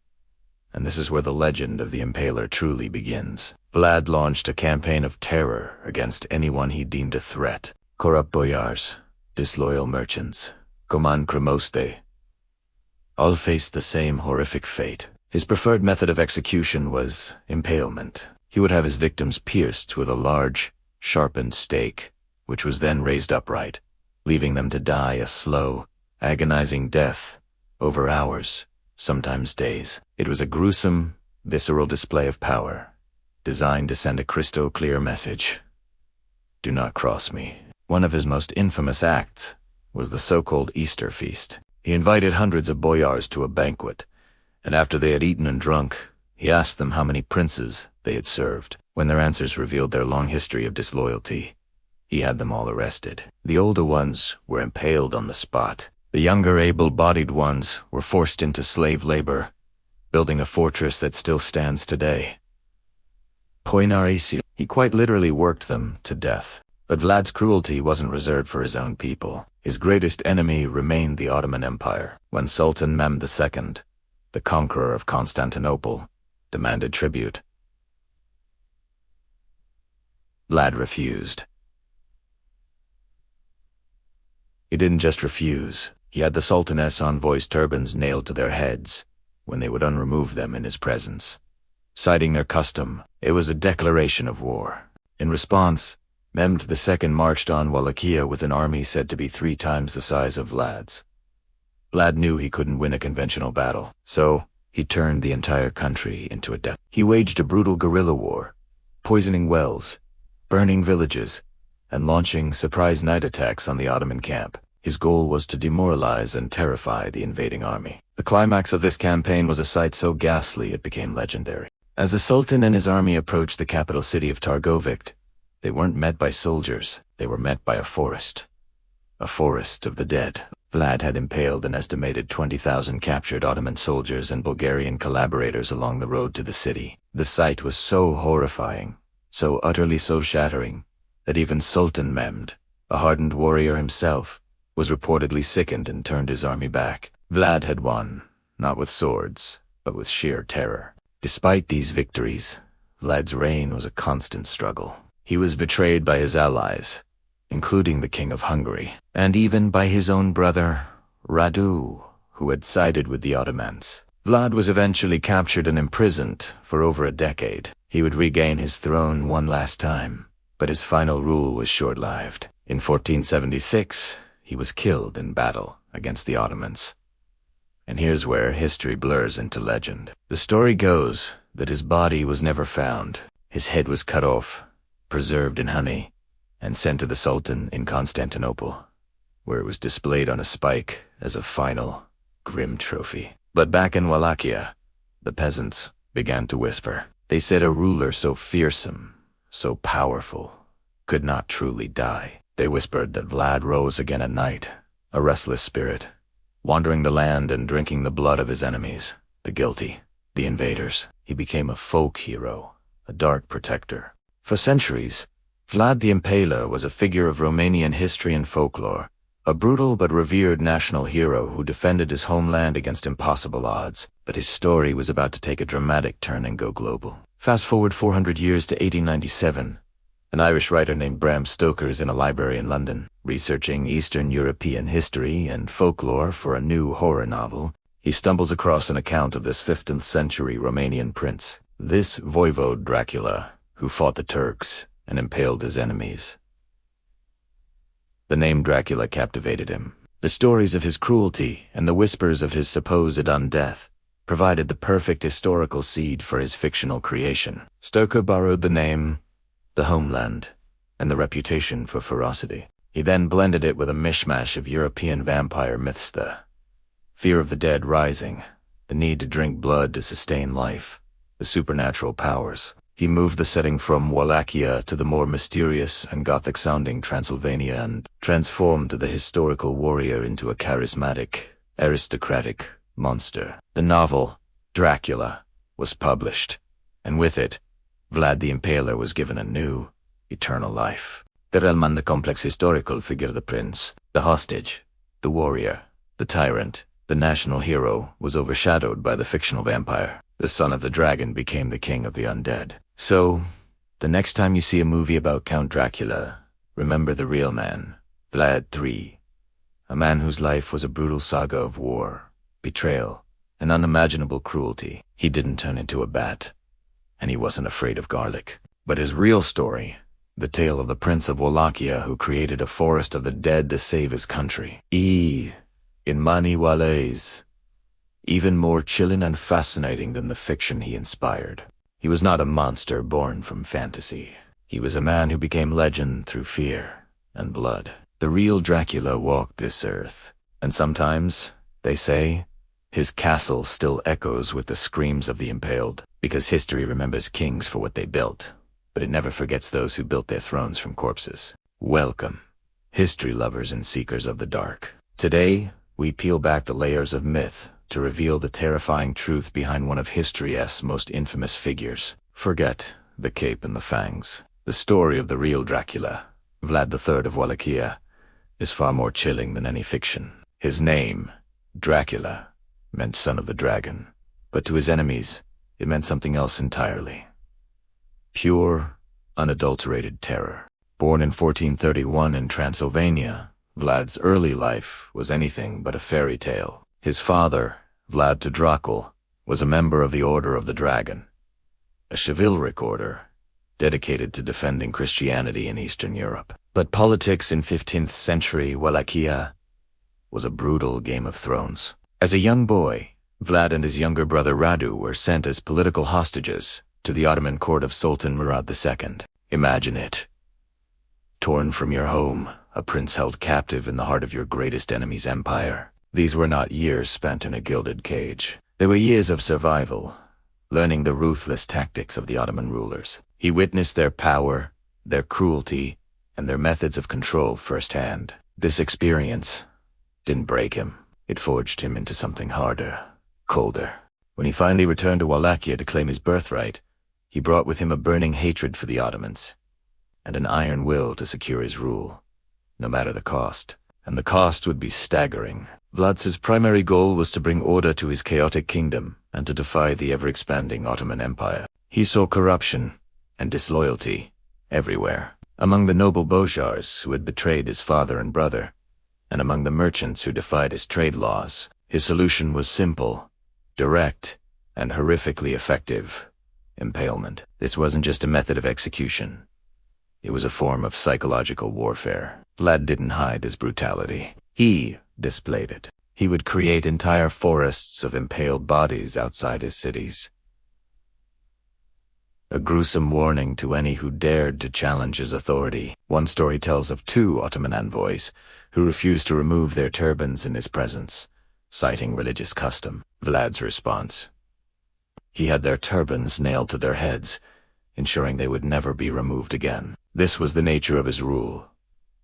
And this is where the legend of the Impaler truly begins. Vlad launched a campaign of terror against anyone he deemed a threat. Corrupt boyars, disloyal merchants, Koman Kremoste, all faced the same horrific fate. His preferred method of execution was impalement. He would have his victims pierced with a large, sharpened stake, which was then raised upright, leaving them to die a slow, agonizing death over hours, sometimes days. It was a gruesome, visceral display of power, designed to send a crystal-clear message. Do not cross me. One of his most infamous acts was the so-called Easter feast. He invited hundreds of boyars to a banquet, and after they had eaten and drunk, he asked them how many princes they had served. When their answers revealed their long history of disloyalty, he had them all arrested. The older ones were impaled on the spot. The younger, able-bodied ones were forced into slave labor, building a fortress that still stands today. He quite literally worked them to death. But Vlad's cruelty wasn't reserved for his own people. His greatest enemy remained the Ottoman Empire. When Sultan Mehmed II, the conqueror of Constantinople, demanded tribute, Vlad refused. He didn't just refuse. He had the Sultaness envoys' turbans nailed to their heads when they would unremove them in his presence. Citing their custom, it was a declaration of war. In response, Mehmed II marched on Wallachia with an army said to be 3 times the size of Vlad's. Vlad knew he couldn't win a conventional battle, so he turned the entire country into a death. He waged a brutal guerrilla war, poisoning wells, burning villages, and launching surprise night attacks on the Ottoman camp. His goal was to demoralize and terrify the invading army. The climax of this campaign was a sight so ghastly it became legendary. As the Sultan and his army approached the capital city of Targovik, they weren't met by soldiers, they were met by a forest of the dead. Vlad had impaled an estimated 20,000 captured Ottoman soldiers and Bulgarian collaborators along the road to the city. The sight was so horrifying, so utterly soul-shattering, that even Sultan Mehmed, a hardened warrior himself, was reportedly sickened and turned his army back. Vlad had won, not with swords, but with sheer terror. Despite these victories, Vlad's reign was a constant struggle. He was betrayed by his allies, including the King of Hungary, and even by his own brother, Radu, who had sided with the Ottomans. Vlad was eventually captured and imprisoned for over a decade. He would regain his throne one last time, but his final rule was short-lived. In 1476, he was killed in battle against the Ottomans. And here's where history blurs into legend. The story goes that his body was never found. His head was cut off, preserved in honey, and sent to the Sultan in Constantinople, where it was displayed on a spike as a final, grim trophy. But back in Wallachia, the peasants began to whisper. They said a ruler so fearsome, so powerful, could not truly die. They whispered that Vlad rose again at night, a restless spirit, wandering the land and drinking the blood of his enemies, the guilty, the invaders. He became a folk hero, a dark protector. For centuries, Vlad the Impaler was a figure of Romanian history and folklore, a brutal but revered national hero who defended his homeland against impossible odds. But his story was about to take a dramatic turn and go global. Fast forward 400 years to 1897. An Irish writer named Bram Stoker is in a library in London, researching Eastern European history and folklore for a new horror novel. He stumbles across an account of this 15th century Romanian prince, this voivode Dracula, who fought the Turks and impaled his enemies. The name Dracula captivated him. The stories of his cruelty and the whispers of his supposed undeath provided the perfect historical seed for his fictional creation. Stoker borrowed the name, the homeland, and the reputation for ferocity. He then blended it with a mishmash of European vampire myths, the fear of the dead rising, the need to drink blood to sustain life, the supernatural powers. He moved the setting from Wallachia to the more mysterious and gothic-sounding Transylvania and transformed the historical warrior into a charismatic, aristocratic monster. The novel, Dracula, was published, and with it, Vlad the Impaler was given a new, eternal life. The realm and the complex historical figure, the prince, the hostage, the warrior, the tyrant, the national hero, was overshadowed by the fictional vampire. The son of the dragon became the king of the undead. So, the next time you see a movie about Count Dracula, remember the real man, Vlad III, a man whose life was a brutal saga of war, betrayal, and unimaginable cruelty. He didn't turn into a bat, and he wasn't afraid of garlic. But his real story, the tale of the Prince of Wallachia who created a forest of the dead to save his country. In many ways, even more chilling and fascinating than the fiction he inspired. He was not a monster born from fantasy. He was a man who became legend through fear and blood. The real Dracula walked this earth, and sometimes, they say, his castle still echoes with the screams of the impaled, because history remembers kings for what they built, but it never forgets those who built their thrones from corpses. Welcome, history lovers and seekers of the dark. Today, we peel back the layers of myth to reveal the terrifying truth behind one of history's most infamous figures. Forget the cape and the fangs. The story of the real Dracula, Vlad III of Wallachia, is far more chilling than any fiction. His name, Dracula, meant son of the dragon, but to his enemies, it meant something else entirely. Pure, unadulterated terror. Born in 1431 in Transylvania, Vlad's early life was anything but a fairy tale. His father, Vlad the Impaler, was a member of the Order of the Dragon, a chivalric order dedicated to defending Christianity in Eastern Europe. But politics in 15th century Wallachia was a brutal Game of Thrones. As a young boy, Vlad and his younger brother Radu were sent as political hostages to the Ottoman court of Sultan Murad II. Imagine it. Torn from your home, a prince held captive in the heart of your greatest enemy's empire. These were not years spent in a gilded cage. They were years of survival, learning the ruthless tactics of the Ottoman rulers. He witnessed their power, their cruelty, and their methods of control firsthand. This experience didn't break him. It forged him into something harder, colder. When he finally returned to Wallachia to claim his birthright, he brought with him a burning hatred for the Ottomans and an iron will to secure his rule, no matter the cost. And the cost would be staggering. Vlad's primary goal was to bring order to his chaotic kingdom and to defy the ever-expanding Ottoman Empire. He saw corruption and disloyalty everywhere, among the noble boyars who had betrayed his father and brother, and among the merchants who defied his trade laws. His solution was simple, direct, and horrifically effective: impalement. This wasn't just a method of execution. It was a form of psychological warfare. Vlad didn't hide his brutality. He displayed it. He would create entire forests of impaled bodies outside his cities. A gruesome warning to any who dared to challenge his authority. One story tells of 2 Ottoman envoys who refused to remove their turbans in his presence, citing religious custom. Vlad's response: He had their turbans nailed to their heads, ensuring they would never be removed again. This was the nature of his rule,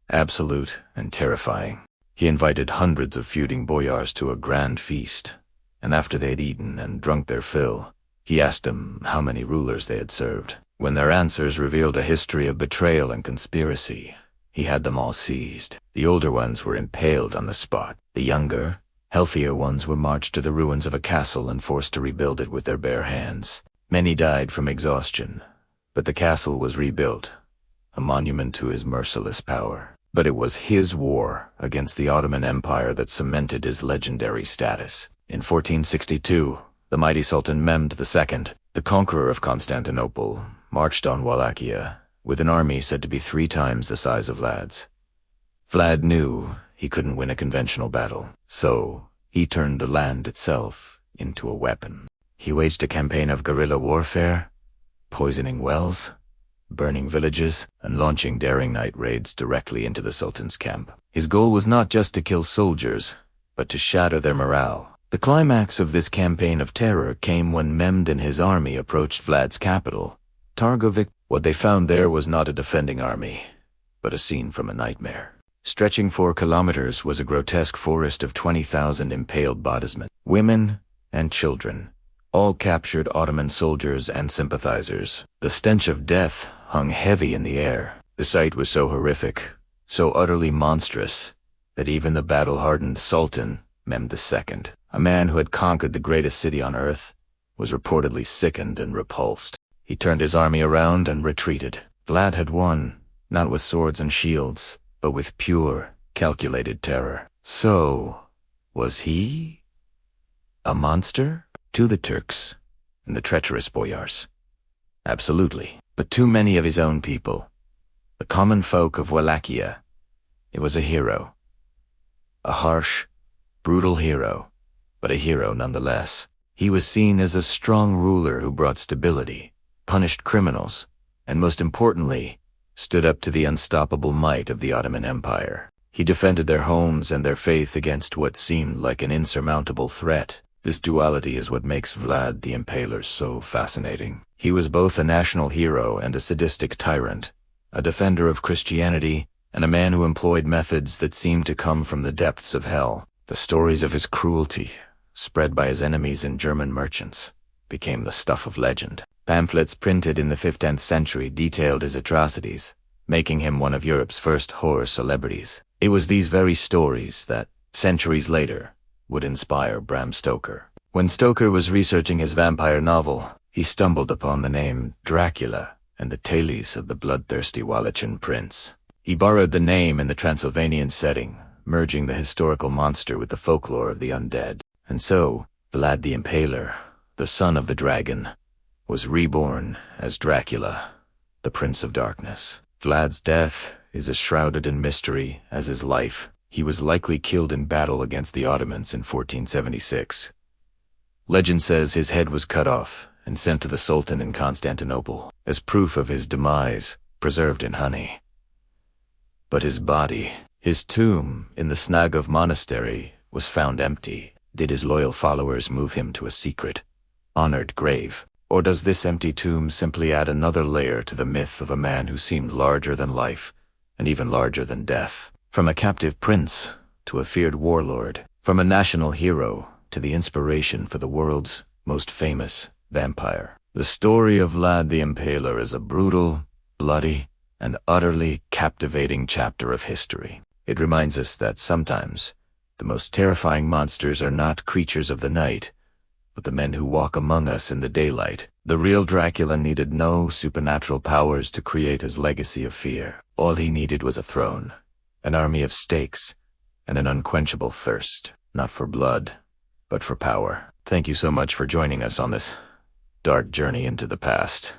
absolute and terrifying. He invited hundreds of feuding boyars to a grand feast, and after they had eaten and drunk their fill, he asked them how many rulers they had served. When their answers revealed a history of betrayal and conspiracy, he had them all seized. The older ones were impaled on the spot. The younger, healthier ones were marched to the ruins of a castle and forced to rebuild it with their bare hands. Many died from exhaustion, but the castle was rebuilt, a monument to his merciless power. But it was his war against the Ottoman Empire that cemented his legendary status. In 1462, the mighty Sultan Mehmed II, the conqueror of Constantinople, marched on Wallachia with an army said to be 3 times the size of Vlad's. Vlad knew he couldn't win a conventional battle, so he turned the land itself into a weapon. He waged a campaign of guerrilla warfare, poisoning wells, burning villages, and launching daring night raids directly into the Sultan's camp. His goal was not just to kill soldiers, but to shatter their morale. The climax of this campaign of terror came when Mehmed and his army approached Vlad's capital, Targovic. What they found there was not a defending army, but a scene from a nightmare. Stretching 4 kilometers was a grotesque forest of 20,000 impaled bodiesmen, women and children, all captured Ottoman soldiers and sympathizers. The stench of death hung heavy in the air. The sight was so horrific, so utterly monstrous, that even the battle-hardened Sultan, Mehmed II, a man who had conquered the greatest city on earth, was reportedly sickened and repulsed. He turned his army around and retreated. Vlad had won, not with swords and shields, but with pure, calculated terror. So, was he a monster? To the Turks and the treacherous boyars, absolutely. But to many of his own people, the common folk of Wallachia, it was a hero. A harsh, brutal hero, but a hero nonetheless. He was seen as a strong ruler who brought stability, punished criminals, and most importantly, stood up to the unstoppable might of the Ottoman Empire. He defended their homes and their faith against what seemed like an insurmountable threat. This duality is what makes Vlad the Impaler so fascinating. He was both a national hero and a sadistic tyrant, a defender of Christianity, and a man who employed methods that seemed to come from the depths of hell. The stories of his cruelty, spread by his enemies and German merchants, became the stuff of legend. Pamphlets printed in the 15th century detailed his atrocities, making him one of Europe's first horror celebrities. It was these very stories that, centuries later, would inspire Bram Stoker. When Stoker was researching his vampire novel, he stumbled upon the name Dracula and the tales of the bloodthirsty Wallachian prince. He borrowed the name in the Transylvanian setting, merging the historical monster with the folklore of the undead. And so, Vlad the Impaler, the son of the dragon, was reborn as Dracula, the Prince of Darkness. Vlad's death is as shrouded in mystery as his life. He was likely killed in battle against the Ottomans in 1476. Legend says his head was cut off and sent to the Sultan in Constantinople as proof of his demise, preserved in honey. But his body, his tomb in the Snagov monastery, was found empty. Did his loyal followers move him to a secret, honored grave? Or does this empty tomb simply add another layer to the myth of a man who seemed larger than life, and even larger than death? From a captive prince to a feared warlord, from a national hero to the inspiration for the world's most famous vampire. The story of Vlad the Impaler is a brutal, bloody, and utterly captivating chapter of history. It reminds us that sometimes the most terrifying monsters are not creatures of the night, but the men who walk among us in the daylight. The real Dracula needed no supernatural powers to create his legacy of fear. All he needed was a throne, an army of stakes, and an unquenchable thirst, not for blood, but for power. Thank you so much for joining us on this dark journey into the past.